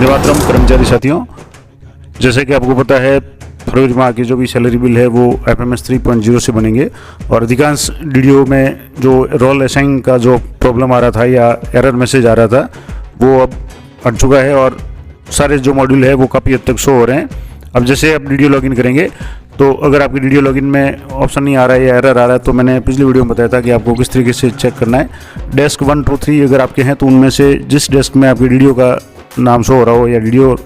धन्यवाद कर्मचारी साथियों। जैसे कि आपको पता है फरवरी माह की जो भी सैलरी बिल है वो FMS 3.0 से बनेंगे और अधिकांश डीडीओ में जो रोल असाइन का जो प्रॉब्लम आ रहा था या एरर मैसेज आ रहा था वो अब हट चुका है और सारे जो मॉड्यूल है वो काफ़ी हद तक शो हो रहे हैं। अब जैसे आप डीडीओ लॉगिन करेंगे तो अगर आपकी डीडीओ लॉगिन में ऑप्शन नहीं आ रहा है या एरर आ रहा है तो मैंने पिछली वीडियो में बताया था कि आपको किस तरीके से चेक करना है। डेस्क 1, 2, 3 अगर आपके हैं तो उनमें से जिस डेस्क में आपकी डीडीओ का नाम शो हो रहा हो या डीडीओ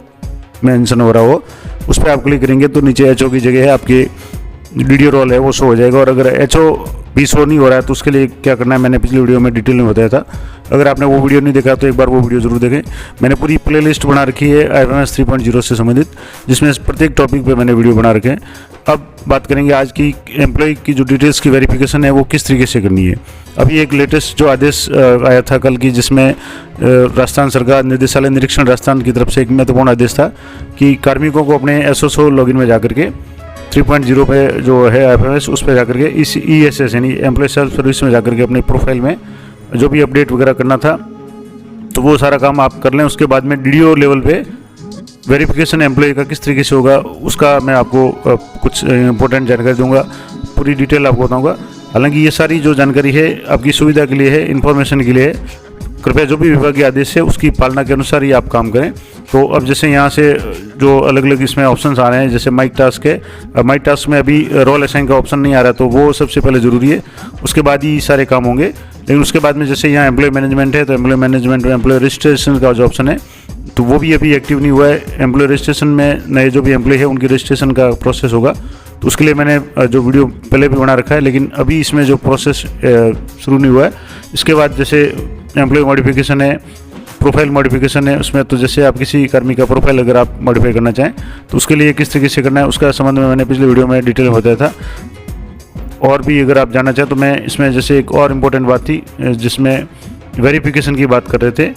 मेंशन हो रहा हो उस पर आप क्लिक करेंगे तो नीचे HO की जगह है आपकी डीडीओ रोल है वो शो हो जाएगा। और अगर HO भी शो नहीं हो रहा है तो उसके लिए क्या करना है मैंने पिछली वीडियो में डिटेल में बताया था। अगर आपने वो वीडियो नहीं देखा तो एक बार वो वीडियो जरूर देखें। मैंने पूरी प्लेलिस्ट बना रखी है FMS 3.0 से संबंधित जिसमें प्रत्येक टॉपिक पे मैंने वीडियो बना रखे हैं। अब बात करेंगे आज की एम्प्लॉय की जो डिटेल्स की वेरिफिकेशन है वो किस तरीके से करनी है। अभी एक लेटेस्ट जो आदेश आया था कल की जिसमें राजस्थान सरकार निदेशालय निरीक्षण राजस्थान की तरफ से एक महत्वपूर्ण आदेश था कि कार्मिकों को अपने SSO लॉगिन में जाकर के 3.0 पे जो है FMS उस पर जाकर के इस ESS यानी एम्प्लॉय सेल्फ सर्विस में जाकर के अपने प्रोफाइल में जो भी अपडेट वगैरह करना था तो वो सारा काम आप कर लें। उसके बाद में डीडीओ लेवल पे वेरिफिकेशन एम्प्लॉय का किस तरीके से होगा उसका मैं आपको कुछ इंपॉर्टेंट जानकारी दूंगा, पूरी डिटेल आपको बताऊंगा। हालांकि ये सारी जो जानकारी है आपकी सुविधा के लिए है, इन्फॉर्मेशन के लिए है। कृपया जो भी विभागीय आदेश है उसकी पालना के अनुसार ही आप काम करें। तो अब जैसे यहाँ से जो अलग अलग इसमें ऑप्शंस आ रहे हैं जैसे माइक टास्क है, माइक टास्क में अभी रोल असाइन का ऑप्शन नहीं आ रहा तो वो सबसे पहले ज़रूरी है, उसके बाद ही सारे काम होंगे। लेकिन उसके बाद में जैसे यहाँ एम्प्लॉय मैनेजमेंट है तो एम्प्लॉय मैनेजमेंट में एम्प्लॉय रजिस्ट्रेशन का जो ऑप्शन है तो वो भी अभी एक्टिव नहीं हुआ है। एम्प्लॉय रजिस्ट्रेशन में नए जो भी एम्प्लॉय है उनकी रजिस्ट्रेशन का प्रोसेस होगा तो उसके लिए मैंने जो वीडियो पहले भी बना रखा है लेकिन अभी इसमें जो प्रोसेस शुरू नहीं हुआ है। इसके बाद जैसे एम्प्लॉय मॉडिफिकेशन है, प्रोफाइल मॉडिफिकेशन है, उसमें तो जैसे आप किसी कर्मी का प्रोफाइल अगर आप मॉडिफाई करना चाहें तो उसके लिए किस तरीके से करना है उसका संबंध में मैंने पिछले वीडियो में डिटेल में बताया था। और भी अगर आप जानना चाहें तो मैं इसमें जैसे एक और इम्पोर्टेंट बात थी जिसमें वेरिफिकेशन की बात कर रहे थे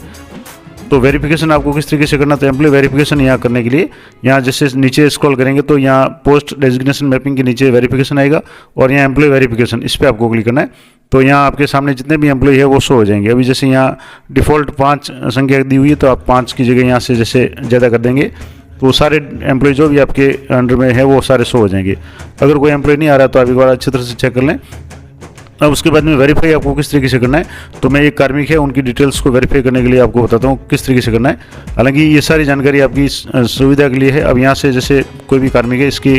तो वेरिफिकेशन आपको किस तरीके से करना। तो एम्प्लॉय वेरिफिकेशन यहाँ करने के लिए यहाँ जैसे नीचे स्क्रॉल करेंगे तो यहाँ पोस्ट डेजिग्नेशन मैपिंग के नीचे वेरिफिकेशन आएगा और यहाँ एम्प्लॉय वेरिफिकेशन इस पर आपको क्लिक करना है। तो यहाँ आपके सामने जितने भी एम्प्लॉय है वो शो हो जाएंगे। अभी जैसे यहाँ डिफ़ॉल्ट 5 संख्या दी हुई है तो आप 5 की जगह यहाँ से जैसे ज़्यादा कर देंगे तो सारे एम्प्लॉय जो भी आपके अंडर में है वो सारे शो हो जाएंगे। अगर कोई एम्प्लॉय नहीं आ रहा तो आप एक बार अच्छी तरह से चेक कर लें। अब उसके बाद में वेरीफाई आपको किस तरीके से करना है तो मैं एक कार्मिक है उनकी डिटेल्स को वेरीफाई करने के लिए आपको बताता हूँ किस तरीके से करना है। हालांकि ये सारी जानकारी आपकी सुविधा के लिए है। अब यहाँ से जैसे कोई भी कार्मिक है इसकी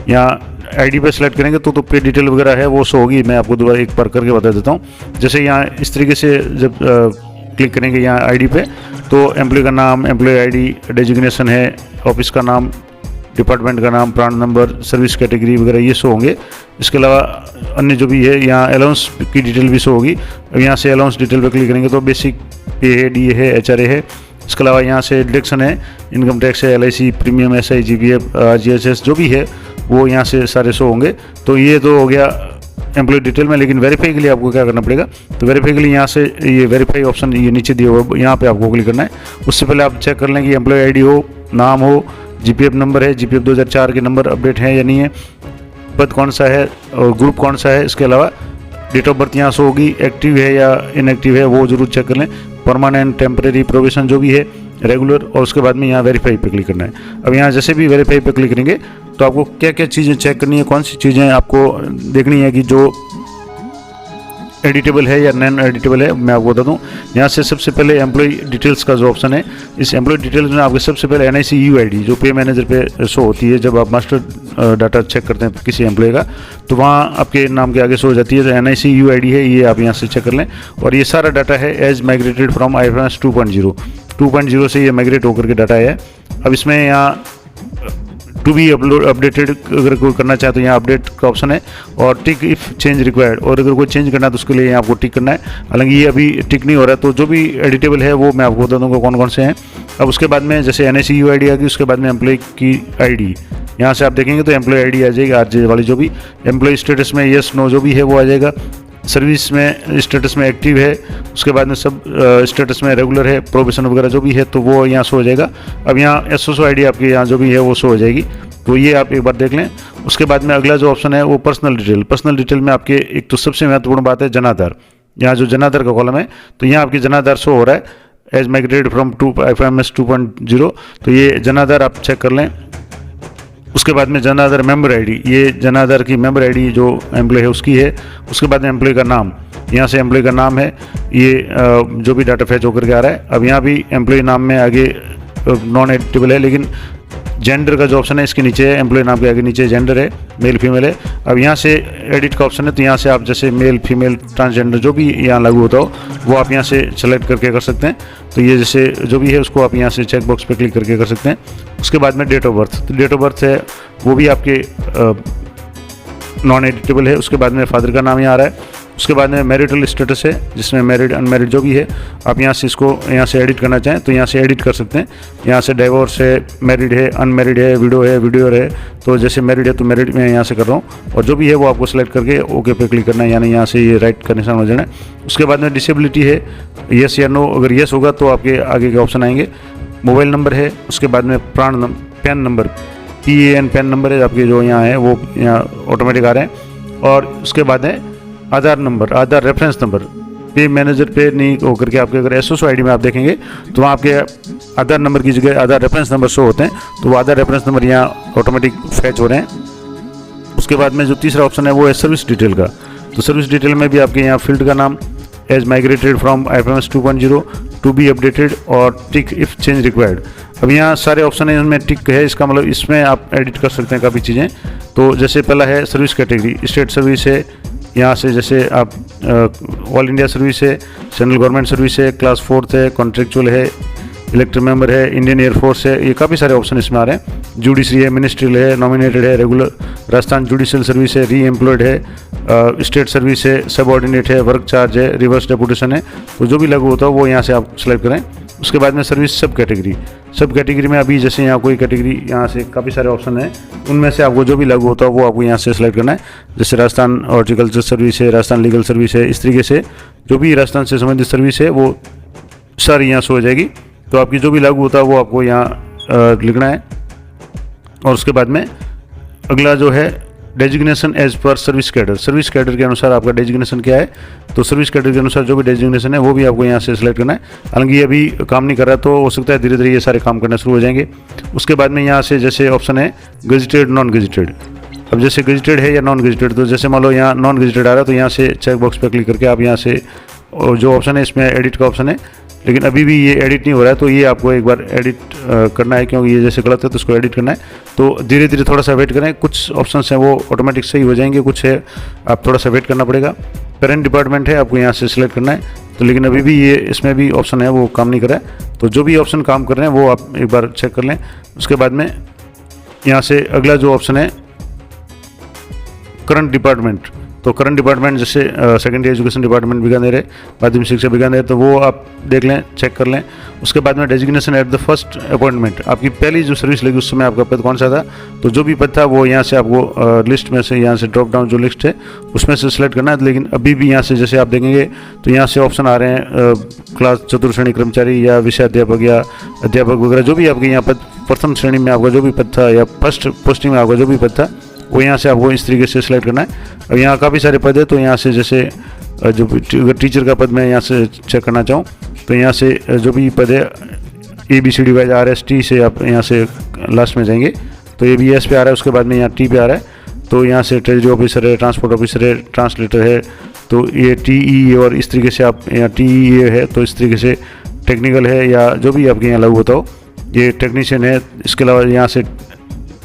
यहाँ ID पे सेलेक्ट करेंगे तो पे डिटेल वगैरह है वो शो होगी। मैं आपको दोबारा एक बार करके बता देता हूँ। जैसे यहाँ इस तरीके से जब क्लिक करेंगे यहाँ ID पे तो एम्प्लॉय का नाम, एम्प्लॉय ID, डेजिग्नेशन है, ऑफिस का नाम, डिपार्टमेंट का नाम, प्राण नंबर, सर्विस कैटेगरी वगैरह ये शो होंगे। इसके अलावा अन्य जो भी है यहाँ अलाउंस की डिटेल भी शो होगी। अब यहाँ से अलाउंस डिटेल पर क्लिक करेंगे तो बेसिक पे है, DA है, HRA है। इसके अलावा यहाँ से डिडक्शन है, इनकम टैक्स है, LIC premium, SI, GPF, GHS जो भी है वो यहाँ से सारे शो होंगे। तो ये तो हो गया एम्प्लॉय डिटेल में। लेकिन वेरीफाई के लिए आपको क्या करना पड़ेगा तो वेरीफाई के लिए यहाँ से ये वेरीफाई ऑप्शन ये नीचे दिया हुआ यहाँ पे आपको क्लिक करना है। उससे पहले आप चेक कर लें कि एम्प्लॉय ID हो, नाम हो, GPF नंबर है, GPF 2004 के नंबर अपडेट है या नहीं है, पद कौन सा है और ग्रुप कौन सा है। इसके अलावा डेट ऑफ बर्थ यहाँ से होगी, एक्टिव है या इनएक्टिव है वो जरूर चेक कर लें। परमानेंट, टेम्परेरी, प्रोविजन जो भी है, रेगुलर, और उसके बाद में यहाँ वेरीफाई पे क्लिक करना है। अब यहाँ जैसे भी वेरीफाई पे क्लिक करेंगे तो आपको क्या क्या चीज़ें चेक करनी है, कौन सी चीज़ें आपको देखनी है कि जो एडिटेबल है या नॉन एडिटेबल है मैं आपको बता दूं। यहाँ से सबसे पहले एम्प्लॉय डिटेल्स का जो ऑप्शन है इस एम्प्लॉय डिटेल्स में आपके सबसे पहले NIC UID जो पे मैनेजर पे शो होती है जब आप मास्टर डाटा चेक करते हैं किसी एम्प्लॉय का तो वहाँ आपके नाम के आगे शो हो जाती है। तो NIC UID है ये आप यहाँ से चेक कर लें। और ये सारा डाटा है एज माइग्रेटेड फ्रॉम IFMS 2.0 से ये माइग्रेट होकर के डाटा है। अब इसमें यहाँ टू बी अपडेटेड अगर कोई करना चाहे तो यहाँ अपडेट का ऑप्शन है और टिक इफ़ चेंज रिक्वायर्ड, और अगर कोई चेंज करना है तो उसके लिए आपको टिक करना है। हालांकि ये अभी टिक नहीं हो रहा है तो जो भी एडिटेबल है वो मैं आपको बता दूँगा कौन कौन से हैं। अब उसके बाद में जैसे NIC UID आ गई, उसके बाद में एम्प्लॉय की ID यहाँ से आप देखेंगे तो एम्प्लॉय ID आ जाएगी, RJ वाली जो भी। एम्प्लॉय स्टेटस में येस नो जो भी है वो आ जाएगा। सर्विस में स्टेटस में एक्टिव है, उसके बाद में सब स्टेटस में रेगुलर है, प्रोबेशन वगैरह जो भी है तो वो यहाँ शो हो जाएगा। अब यहाँ SSO ID आपकी यहाँ जो भी है वो शो हो जाएगी तो ये आप एक बार देख लें। उसके बाद में अगला जो ऑप्शन है वो पर्सनल डिटेल में आपके एक तो सबसे महत्वपूर्ण बात है जनाधार। यहाँ जो जनाधार का कॉलम है तो यहाँ आपकी जनाधार शो हो रहा है। एज माइग्रेटेड फ्रॉम FMS 2.0, तो ये जन आधार आप चेक कर लें। उसके बाद में जन आधार मेंबर आईडी, ये जन आधार की मेंबर आईडी जो एम्प्लॉय है उसकी है। उसके बाद में एम्प्लॉय का नाम, यहाँ से एम्प्लॉय का नाम है, ये जो भी डाटा फैच होकर के आ रहा है। अब यहाँ भी एम्प्लॉय नाम में आगे नॉन एडिटेबल है, लेकिन जेंडर का जो ऑप्शन है इसके नीचे है, एम्प्लॉय नाम के आगे नीचे जेंडर है, मेल फीमेल है। अब यहाँ से एडिट का ऑप्शन है, तो यहाँ से आप जैसे मेल फीमेल ट्रांसजेंडर जो भी यहाँ लागू होता हो वो आप यहाँ से सेलेक्ट करके कर सकते हैं। तो ये जैसे जो भी है उसको आप यहाँ से चेक बॉक्स पे क्लिक करके कर सकते हैं। उसके बाद में डेट ऑफ बर्थ, तो डेट ऑफ बर्थ है वो भी आपके नॉन एडिटेबल है। उसके बाद में फादर का नाम यहाँ आ रहा है। उसके बाद में मैरिटल स्टेटस है, जिसमें मैरिड अनमैरिड जो भी है आप यहाँ से इसको यहाँ से एडिट करना चाहें तो यहाँ से एडिट कर सकते हैं। यहाँ से डाइवोर्स है, मैरिड है, अनमैरिड है, विडो है, विडोअर है। तो जैसे मैरिड है तो मैरिड में यहाँ से कर रहा हूँ, और जो भी है वो आपको सेलेक्ट करके ओके पे क्लिक करना है, यानी यहाँ से ये राइट का निशान हो जाना है। उसके बाद में डिसेबिलिटी है, येस या नो, अगर येस होगा तो आपके आगे के ऑप्शन आएंगे। मोबाइल नंबर है, उसके बाद में pan number, PAN pan number है आपके जो यहाँ है वो यहाँ ऑटोमेटिक आ रहे हैं। और उसके बाद है आधार नंबर, आधार रेफरेंस नंबर। पे मैनेजर पे नहीं होकर के आपके अगर SSO ID में आप देखेंगे तो वहाँ आपके आधार नंबर की जगह आधार रेफरेंस नंबर शो होते हैं, तो वो आधार रेफरेंस नंबर यहाँ ऑटोमेटिक फैच हो रहे हैं। उसके बाद में जो तीसरा ऑप्शन है वो है सर्विस डिटेल का। तो सर्विस डिटेल में भी आपके यहाँ फील्ड का नाम, as migrated from FMS 2.0 to be updated, और टिक इफ चेंज रिक्वायर्ड। अब यहाँ सारे ऑप्शन है, इनमें टिक है, इसका मतलब इसमें आप एडिट कर सकते हैं काफ़ी चीज़ें। तो जैसे पहला है सर्विस कैटेगरी, स्टेट सर्विस है, यहाँ से जैसे आप ऑल इंडिया सर्विस है, सेंट्रल गवर्नमेंट सर्विस है, क्लास 4 है, कॉन्ट्रेक्चुअल है, इलेक्टेड मेंबर है, इंडियन एयरफोर्स है, ये काफ़ी सारे ऑप्शन इसमें आ रहे हैं। जुडिशरी है, मिनिस्ट्रियल है, नॉमिनेटेड है, रेगुलर राजस्थान जुडिशियल सर्विस है, री एम्प्लॉयड है, स्टेट सर्विस है, सबऑर्डिनेट है, वर्क चार्ज है, रिवर्स डेपुटेशन है। तो जो भी लागू होता है वो यहाँ से आप सेलेक्ट करें। उसके बाद में सर्विस सब कैटेगरी में अभी जैसे यहाँ कोई कैटेगरी, यहाँ से काफ़ी सारे ऑप्शन हैं, उनमें से आपको जो भी लागू होता है वो आपको यहाँ से सेलेक्ट करना है। जैसे राजस्थान हॉर्टिकल्चर सर्विस है, राजस्थान लीगल सर्विस है, इस तरीके से जो भी राजस्थान से संबंधित सर्विस है वो सारी यहाँ से हो जाएगी। तो आपकी जो भी लागू होता है वो आपको यहाँ लिखना है। और उसके बाद में अगला जो है designation as per service cadre के अनुसार आपका डेजिग्नेशन क्या है। तो सर्विस कैडर के अनुसार जो भी डेजिग्नेशन है वो भी आपको यहाँ से सिलेक्ट करना है। हालांकि ये अभी काम नहीं कर रहा, तो हो सकता है धीरे धीरे ये सारे काम करना शुरू हो जाएंगे। उसके बाद में यहाँ से जैसे ऑप्शन है गजेटेड नॉन गजेटेड। अब जैसे गजेटेड है या नॉन गजेटेड, तो जैसे मान लो यहाँ नॉन गजेटेड आ रहा है तो यहाँ से चेक बॉक्स पर क्लिक करके आप यहाँ से जो ऑप्शन है इसमें एडिट का ऑप्शन है, लेकिन अभी भी ये एडिट नहीं हो रहा है, तो ये आपको एक बार एडिट करना है, क्योंकि ये जैसे गलत है तो इसको एडिट करना है। तो धीरे धीरे थोड़ा सा वेट करें, कुछ ऑप्शंस हैं वो ऑटोमेटिक सही हो जाएंगे, कुछ है आप थोड़ा सा वेट करना पड़ेगा। पेरेंट डिपार्टमेंट है, आपको यहाँ से सिलेक्ट करना है, तो लेकिन अभी भी ये इसमें भी ऑप्शन है वो काम नहीं कर रहा है। तो जो भी ऑप्शन काम कर रहे हैं वो आप एक बार चेक कर लें। उसके बाद में यहाँ से अगला जो ऑप्शन है करंट डिपार्टमेंट, तो करंट डिपार्टमेंट जैसे सेकेंडरी एजुकेशन डिपार्टमेंट बीकानेर है, माध्यमिक शिक्षा बीकानेर, तो वो आप देख लें, चेक कर लें। उसके बाद में designation at the first appointment, आपकी पहली जो सर्विस लगी उस समय आपका पद कौन सा था, तो जो भी पद था वो यहाँ से आपको लिस्ट में से यहाँ से ड्रॉप डाउन जो लिस्ट है उसमें से सिलेक्ट करना है। लेकिन अभी भी यहाँ से जैसे आप देखेंगे तो यहाँ से ऑप्शन आ रहे हैं क्लास चतुर्थ श्रेणी कर्मचारी या विषय अध्यापक या अध्यापक वगैरह, जो भी आपके यहाँ पद प्रथम श्रेणी में आपका जो भी पद था या फर्स्ट पोस्टिंग में आपका जो भी पद था वो यहाँ से आपको इस तरीके से सिलेक्ट करना है। अब यहाँ काफ़ी सारे पद है, तो यहाँ से जैसे जो अगर टीचर का पद मैं यहाँ से चेक करना चाहूँ तो यहाँ से जो भी पद है ABCD वाइज RST से आप यहाँ से लास्ट में जाएंगे तो ABS पे आ रहा है, उसके बाद में यहाँ T पे आ रहा है, तो यहाँ से ट्रेजरी ऑफिसर है, ट्रांसपोर्ट ऑफिसर है, ट्रांसलेटर है, तो ये TE और इस तरीके से आप यहाँ TEA है, तो इस तरीके से टेक्निकल है या जो भी आपके यहाँ लागू होता हो, ये टेक्नीशियन है। इसके अलावा यहाँ से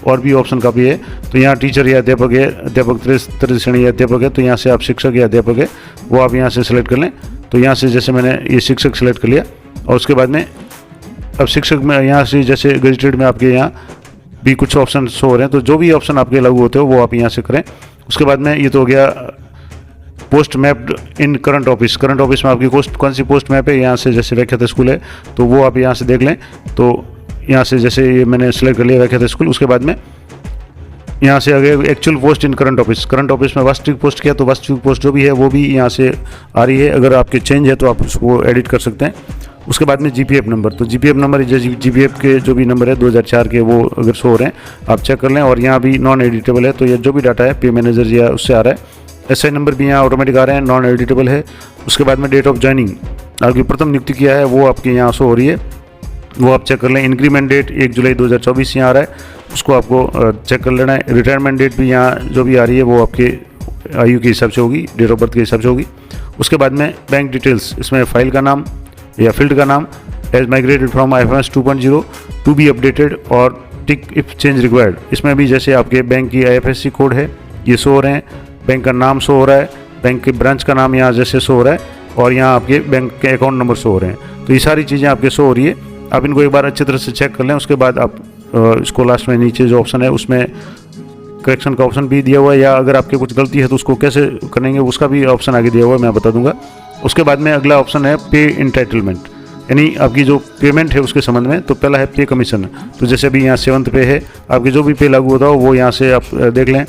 और भी ऑप्शन काफ़ी है, तो यहाँ टीचर या अध्यापक है, अध्यापक तृतीय श्रेणी अध्यापक है, तो यहाँ से आप शिक्षक या अध्यापक है वो आप यहाँ से सिलेक्ट कर लें। तो यहाँ से जैसे मैंने ये शिक्षक सिलेक्ट कर लिया, और उसके बाद में अब शिक्षक में यहाँ से जैसे गजेटेड में आपके यहाँ भी कुछ ऑप्शन शो हो रहे हैं, तो जो भी ऑप्शन आपके लागू होते हो वो आप यहाँ से करें। उसके बाद में ये तो हो गया पोस्ट मैप्ड इन करंट ऑफिस में आपकी कौन सी पोस्ट मैप है, यहाँ से जैसे व्याख्याता स्कूल है तो वो आप यहाँ से देख लें। तो यहाँ से जैसे ये मैंने सेलेक्ट कर लिया व्याख्याता स्कूल, उसके बाद में यहाँ से आगे एक्चुअल पोस्ट इन करंट ऑफिस में वास्तविक पोस्ट किया, तो वास्तविक पोस्ट जो भी है वो भी यहाँ से आ रही है। अगर आपके चेंज है तो आप उसको एडिट कर सकते हैं। उसके बाद में GPF नंबर, तो GPF नंबर GPF के जो भी नंबर है 2004 के वो अगर शो हो रहे हैं आप चेक कर लें। और यहाँ भी नॉन एडिटेबल है, तो ये जो भी डाटा है पे मैनेजर या उससे आ रहा है। SI नंबर भी यहाँ ऑटोमेटिक आ रहे हैं, नॉन एडिटेबल है। उसके बाद में डेट ऑफ ज्वाइनिंग, आपकी प्रथम नियुक्ति किया है वो आपके यहाँ शो हो रही है, वो आप चेक कर लें। इंक्रीमेंट डेट 1 जुलाई 2024 यहाँ आ रहा है, उसको आपको चेक कर लेना है। रिटायरमेंट डेट भी यहाँ जो भी आ रही है वो आपके आयु के हिसाब से होगी, डेट ऑफ बर्थ के हिसाब से होगी। उसके बाद में बैंक डिटेल्स, इसमें फाइल का नाम या फील्ड का नाम, as migrated from IFMS 2.0 to be updated और टिक इफ चेंज रिक्वायर्ड। इसमें भी जैसे आपके बैंक की IFSC कोड है ये शो हो रहे हैं, बैंक का नाम शो हो रहा है, बैंक के ब्रांच का नाम यहाँ जैसे शो हो रहा है, और यहाँ आपके बैंक के अकाउंट नंबर शो हो रहे हैं। तो ये सारी चीज़ें आपके शो हो रही है। आप इनको एक बार अच्छी तरह से चेक कर लें। उसके बाद आप इसको लास्ट में नीचे जो ऑप्शन है उसमें करेक्शन का ऑप्शन भी दिया हुआ है, या अगर आपके कुछ गलती है तो उसको कैसे करेंगे उसका भी ऑप्शन आगे दिया हुआ है, मैं बता दूंगा। उसके बाद में अगला ऑप्शन है पे इंटाइटलमेंट, यानी आपकी जो पेमेंट है उसके संबंध में। तो पहला है पे कमीशन, तो जैसे अभी यहाँ 7th पे है, आपके जो भी पे लागू होता हो वो यहाँ से आप देख लें।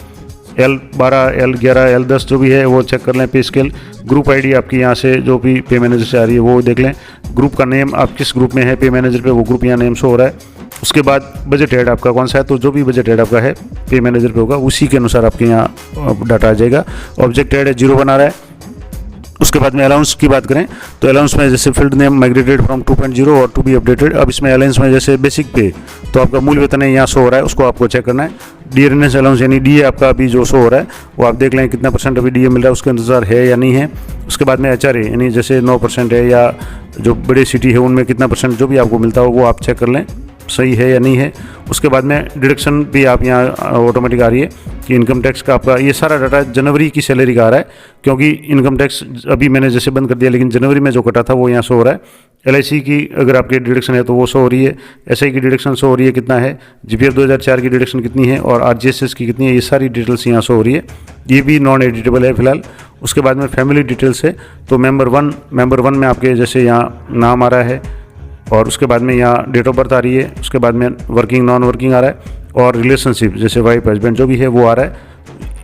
L12, L11, L10 जो भी है वो चेक कर लें। पे स्केल, ग्रुप आईडी आपकी यहाँ से जो भी पे मैनेजर से आ रही है वो देख लें। ग्रुप का नेम आप किस ग्रुप में है पे मैनेजर पे, वो ग्रुप यहाँ नेम शो हो रहा है। उसके बाद बजट हेड आपका कौन सा है, तो जो भी बजट हेड आपका है पे मैनेजर पे होगा उसी के अनुसार आपके यहाँ डाटा आ जाएगा। ऑब्जेक्ट हेड है 0 बना रहा है। उसके बाद में अलाउंस की बात करें तो अलाउंस में जैसे फील्ड नेम माइग्रेटेड फ्रॉम 2.0 और टू बी अपडेटेड। अब इसमें अलाउंस में जैसे बेसिक पे तो आपका मूल वेतन है यहाँ शो हो रहा है, उसको आपको चेक करना है। डीआरएनएस अलाउंस यानी डीए आपका अभी जो शो हो रहा है वो आप देख लें कितना % अभी डीए मिल रहा है, उसके अनुसार है या नहीं है। उसके बाद में HRA यानी जैसे 9% है, या जो बड़े सिटी है उनमें कितना % जो भी आपको मिलता हो वो आप चेक कर लें सही है या नहीं है। उसके बाद में डिडक्शन भी आप यहाँ ऑटोमेटिक आ रही है कि इनकम टैक्स का आपका ये सारा डाटा जनवरी की सैलरी का आ रहा है, क्योंकि इनकम टैक्स अभी मैंने जैसे बंद कर दिया लेकिन जनवरी में जो कटा था वो यहाँ शो हो रहा है। LIC की अगर आपकी डिडक्शन है तो वो शो हो रही है, SI की डिडक्शन शो हो रही है कितना है, GPF 2004 की डिडक्शन कितनी है और RGSS की कितनी है, ये सारी डिटेल्स यहाँ शो हो रही है। ये भी नॉन एडिटेबल है फिलहाल। उसके बाद में फैमिली डिटेल्स है, तो मेंबर वन में आपके जैसे यहाँ नाम आ रहा है, और उसके बाद में यहाँ डेट ऑफ बर्थ आ रही है। उसके बाद में वर्किंग नॉन वर्किंग आ रहा है, और रिलेशनशिप जैसे वाइफ हस्बैंड जो भी है वो आ रहा है।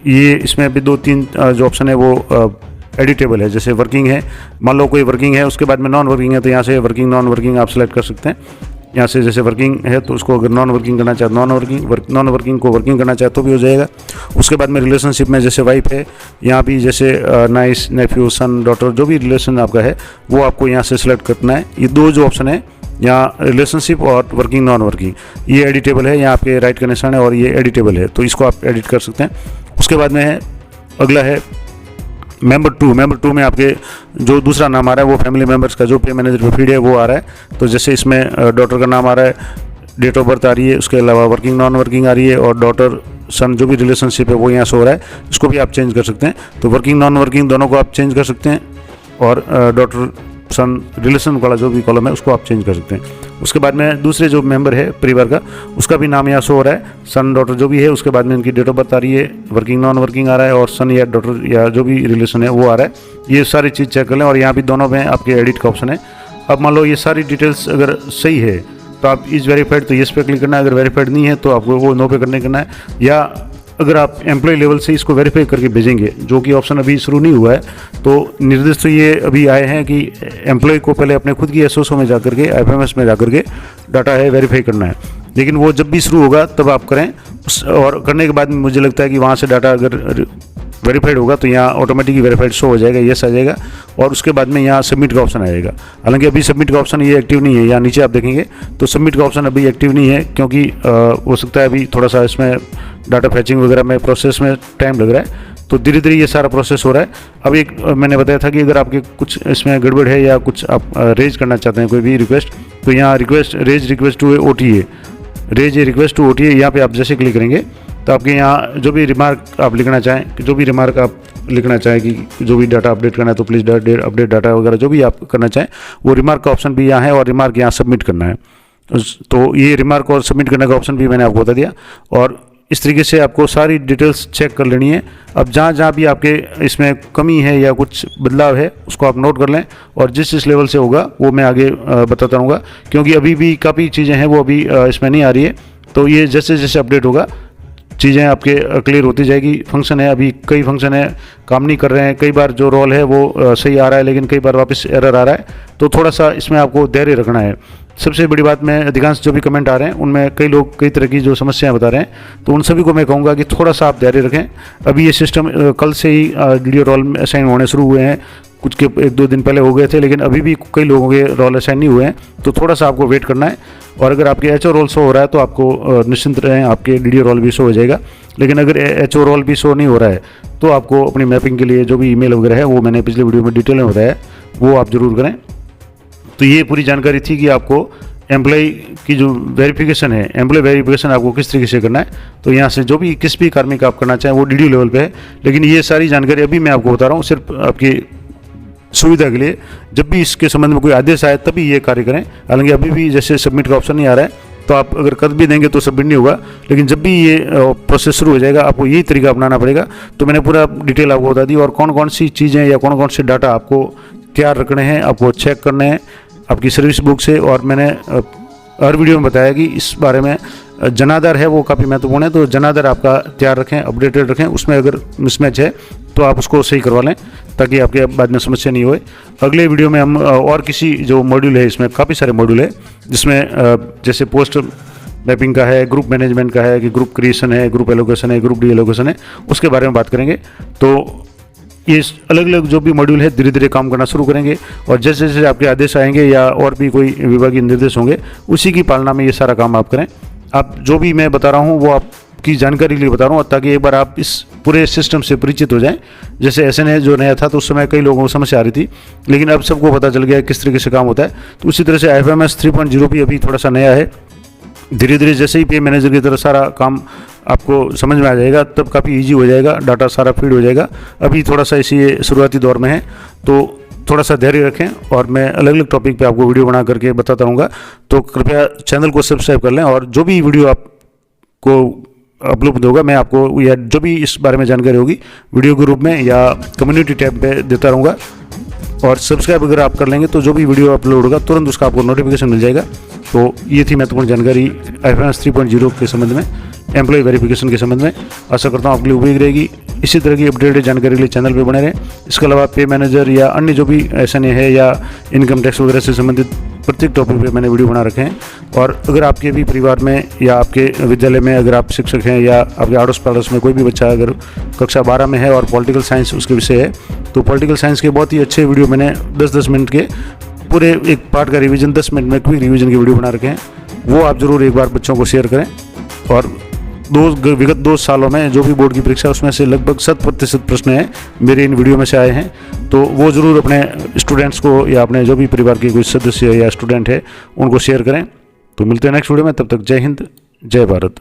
ये इसमें अभी 2-3 जो ऑप्शन है वो एडिटेबल है। जैसे वर्किंग है, मान लो कोई वर्किंग है, उसके बाद में नॉन वर्किंग है, तो यहाँ से वर्किंग नॉन वर्किंग आप सेलेक्ट कर सकते हैं। यहाँ से जैसे वर्किंग है तो उसको अगर नॉन वर्किंग करना चाहे नॉन वर्किंग को वर्किंग करना चाहे तो भी हो जाएगा। उसके बाद में रिलेशनशिप में जैसे वाइफ है, यहाँ भी जैसे नाइस, नेफ्यू, सन, डॉटर जो भी रिलेशन आपका है वो आपको यहाँ से सिलेक्ट करना है। ये 2 जो ऑप्शन है यहाँ रिलेशनशिप और वर्किंग नॉन वर्किंग, ये एडिटेबल है, यहाँ आपके राइट का निशान है और ये एडिटेबल है, तो इसको आप एडिट कर सकते हैं। उसके बाद में है अगला है मेंबर 2 में आपके जो दूसरा नाम आ रहा है वो फैमिली मेंबर्स का जो पे मैनेजर पे फीड है वो आ रहा है। तो जैसे इसमें डॉटर का नाम आ रहा है, डेट ऑफ बर्थ आ रही है, उसके अलावा वर्किंग नॉन वर्किंग आ रही है, और डॉटर सन जो भी रिलेशनशिप है वो यहाँ से हो रहा है, इसको भी आप चेंज कर सकते हैं। तो वर्किंग नॉन वर्किंग दोनों को आप चेंज कर सकते हैं, और डॉटर सन रिलेशन वाला जो भी कॉलम है उसको आप चेंज कर सकते हैं। उसके बाद में दूसरे जो मेंबर है परिवार का उसका भी नाम यहाँ शो हो रहा है, सन डॉटर जो भी है, उसके बाद में इनकी डेट ऑफ बर्थ आ रही है, वर्किंग नॉन वर्किंग आ रहा है, और सन या डॉटर या जो भी रिलेशन है वो आ रहा है। ये सारी चीज़ चेक कर लें, और यहाँ भी दोनों में आपके एडिट का ऑप्शन है। अब मान लो ये सारी डिटेल्स अगर सही है तो आप इज वेरीफाइड तो येस पे क्लिक करना है, अगर वेरीफाइड नहीं है तो आपको वो नो पे करना है। या अगर आप एम्प्लॉय लेवल से इसको वेरीफाई करके भेजेंगे, जो कि ऑप्शन अभी शुरू नहीं हुआ है, तो निर्देश तो ये अभी आए हैं कि एम्प्लॉय को पहले अपने खुद की SOSO में जाकर के IFMS में जाकर के डाटा है वेरीफाई करना है, लेकिन वो जब भी शुरू होगा तब आप करें। और करने के बाद मुझे लगता है कि वहाँ से डाटा अगर वेरीफाइड होगा तो यहाँ ऑटोमेटिकली वेरीफाइड शो हो जाएगा, येस आ जाएगा, और उसके बाद में यहाँ सबमिट का ऑप्शन आएगा। हालांकि अभी सबमिट का ऑप्शन ये एक्टिव नहीं है, यहाँ नीचे आप देखेंगे तो सबमिट का ऑप्शन अभी एक्टिव नहीं है, क्योंकि हो सकता है अभी थोड़ा सा इसमें डाटा फैचिंग वगैरह में प्रोसेस में टाइम लग रहा है, तो धीरे धीरे ये सारा प्रोसेस हो रहा है। अब एक मैंने बताया था कि अगर आपके कुछ इसमें गड़बड़ है या कुछ आप रेज करना चाहते हैं कोई भी रिक्वेस्ट, तो यहाँ raise request to OTA, raise request to OTA, यहाँ पे आप जैसे क्लिक करेंगे तो आपके यहाँ जो भी रिमार्क आप लिखना चाहें, जो भी रिमार्क आप लिखना चाहें कि जो भी डाटा अपडेट करना है तो प्लीज़ अपडेट डाटा वगैरह जो भी आप करना चाहें, वो रिमार्क का ऑप्शन भी यहाँ है, और रिमार्क यहाँ सबमिट करना है। तो ये रिमार्क और सबमिट करने का ऑप्शन भी मैंने आपको बता दिया, और इस तरीके से आपको सारी डिटेल्स चेक कर लेनी है। अब जहाँ जहाँ भी आपके इसमें कमी है या कुछ बदलाव है उसको आप नोट कर लें, और जिस लेवल से होगा वो मैं आगे बताता रहूँगा, क्योंकि अभी भी काफ़ी चीज़ें हैं वो अभी इसमें नहीं आ रही है। तो ये जैसे जैसे अपडेट होगा चीज़ें आपके क्लियर होती जाएगी। फंक्शन है, अभी कई फंक्शन है काम नहीं कर रहे हैं, कई बार जो रोल है वो सही आ रहा है लेकिन कई बार वापस एरर आ रहा है, तो थोड़ा सा इसमें आपको धैर्य रखना है। सबसे बड़ी बात, मैं अधिकांश जो भी कमेंट आ रहे हैं उनमें कई लोग कई तरह की जो समस्याएं बता रहे हैं, तो उन सभी को मैं कहूँगा कि थोड़ा सा आप धैर्य रखें। अभी ये सिस्टम कल से ही वीडियो रोल असाइन होने शुरू हुए हैं, कुछ के 1-2 दिन पहले हो गए थे, लेकिन अभी भी कई लोगों के रोल असाइन नहीं हुए हैं, तो थोड़ा सा आपको वेट करना है। और अगर आपके एचओ रोल शो हो रहा है तो आपको निश्चिंत रहें, आपके डीडीओ रोल भी शो हो जाएगा। लेकिन अगर एचओ रोल भी शो नहीं हो रहा है तो आपको अपनी मैपिंग के लिए जो भी ईमेल वगैरह है वो मैंने पिछले वीडियो में डिटेल में बताया, वो आप ज़रूर करें। तो ये पूरी जानकारी थी कि आपको एम्प्लॉय की जो वेरिफिकेशन है, एम्प्लॉय वेरिफिकेशन आपको किस तरीके से करना है। तो यहाँ से जो भी किस भी कार्मिक आप करना चाहें वो डीडीओ लेवल पे है, लेकिन ये सारी जानकारी अभी मैं आपको बता रहा हूँ सिर्फ आपकी सुविधा के लिए। जब भी इसके संबंध में कोई आदेश आए तभी ये कार्य करें। हालांकि अभी भी जैसे सबमिट का ऑप्शन नहीं आ रहा है, तो आप अगर कर भी देंगे तो सबमिट नहीं होगा, लेकिन जब भी ये प्रोसेस शुरू हो जाएगा आपको यही तरीका अपनाना पड़ेगा। तो मैंने पूरा डिटेल आपको बता दी, और कौन कौन सी चीज़ें या कौन कौन से डाटा आपको तैयार रखने हैं, आपको चेक करने हैं आपकी सर्विस बुक से। और मैंने हर वीडियो में बताया कि इस बारे में जनाधार है वो काफ़ी महत्वपूर्ण है, तो जनाधार आपका तैयार रखें, अपडेटेड रखें। उसमें अगर मिसमैच है तो आप उसको सही करवा लें ताकि आपके बाद में समस्या नहीं होए। अगले वीडियो में हम और किसी जो मॉड्यूल है, इसमें काफ़ी सारे मॉड्यूल है जिसमें जैसे पोस्ट मैपिंग का है, ग्रुप मैनेजमेंट का है, कि ग्रुप क्रिएशन है, ग्रुप एलोकेशन है, ग्रुप डी एलोकेशन है, उसके बारे में बात करेंगे। तो ये अलग अलग जो भी मॉड्यूल है धीरे धीरे काम करना शुरू करेंगे, और जैसे जैसे आपके आदेश आएंगे या और भी कोई विभागीय निर्देश होंगे उसी की पालना में ये सारा काम आप करें। आप जो भी मैं बता रहा हूँ वो आपकी जानकारी के लिए बता रहा हूँ, ताकि एक बार आप इस पूरे सिस्टम से परिचित हो जाएं। जैसे SNA जो नया था तो उस समय कई लोगों को समस्या आ रही थी, लेकिन अब सबको पता चल गया किस तरीके से काम होता है। तो उसी तरह से FMS 3.0 भी अभी थोड़ा सा नया है। धीरे धीरे जैसे ही PM मैनेजर की तरह सारा काम आपको समझ में आ जाएगा तब काफ़ी इजी हो जाएगा, डाटा सारा फीड हो जाएगा। अभी थोड़ा सा इसी शुरुआती दौर में है, तो थोड़ा सा धैर्य रखें, और मैं अलग अलग टॉपिक पे आपको वीडियो बना करके बताता रहूँगा। तो कृपया चैनल को सब्सक्राइब कर लें, और जो भी वीडियो आपको अपलोड होगा मैं आपको, या जो भी इस बारे में जानकारी होगी, वीडियो के रूप में या कम्युनिटी टैब पे देता रहूँगा। और सब्सक्राइब अगर आप कर लेंगे तो जो भी वीडियो अपलोड होगा तुरंत उसका आपको नोटिफिकेशन मिल जाएगा। तो ये थी महत्वपूर्ण जानकारी FMS 3.0 के संबंध में, एम्प्लॉय वेरिफिकेशन के संबंध में। आशा करता हूँ आपके लिए उपयोगी रहेगी। इसी तरह की अपडेटेड जानकारी के लिए चैनल पे बने रहें। इसके अलावा पे मैनेजर या अन्य जो भी SNA है या इनकम टैक्स वगैरह से संबंधित प्रत्येक टॉपिक पे मैंने वीडियो बना रखे हैं। और अगर आपके भी परिवार में या आपके विद्यालय में अगर आप शिक्षक हैं या आपके आड़ोस पड़ोस में कोई भी बच्चा अगर कक्षा 12 में है और पॉलिटिकल साइंस उसके विषय है, तो पॉलिटिकल साइंस के बहुत ही अच्छे वीडियो मैंने 10-10 मिनट के पूरे एक पार्ट का रिवीजन 10 मिनट में क्विक रिवीजन की वीडियो बना रखे हैं। वो आप ज़रूर एक बार बच्चों को शेयर करें। और विगत 2 सालों में जो भी बोर्ड की परीक्षा उसमें से लगभग 100% प्रश्न हैं मेरे इन वीडियो में से आए हैं, तो वो ज़रूर अपने स्टूडेंट्स को या अपने जो भी परिवार के कोई सदस्य या स्टूडेंट है उनको शेयर करें। तो मिलते हैं नेक्स्ट वीडियो में, तब तक जय हिंद, जय भारत।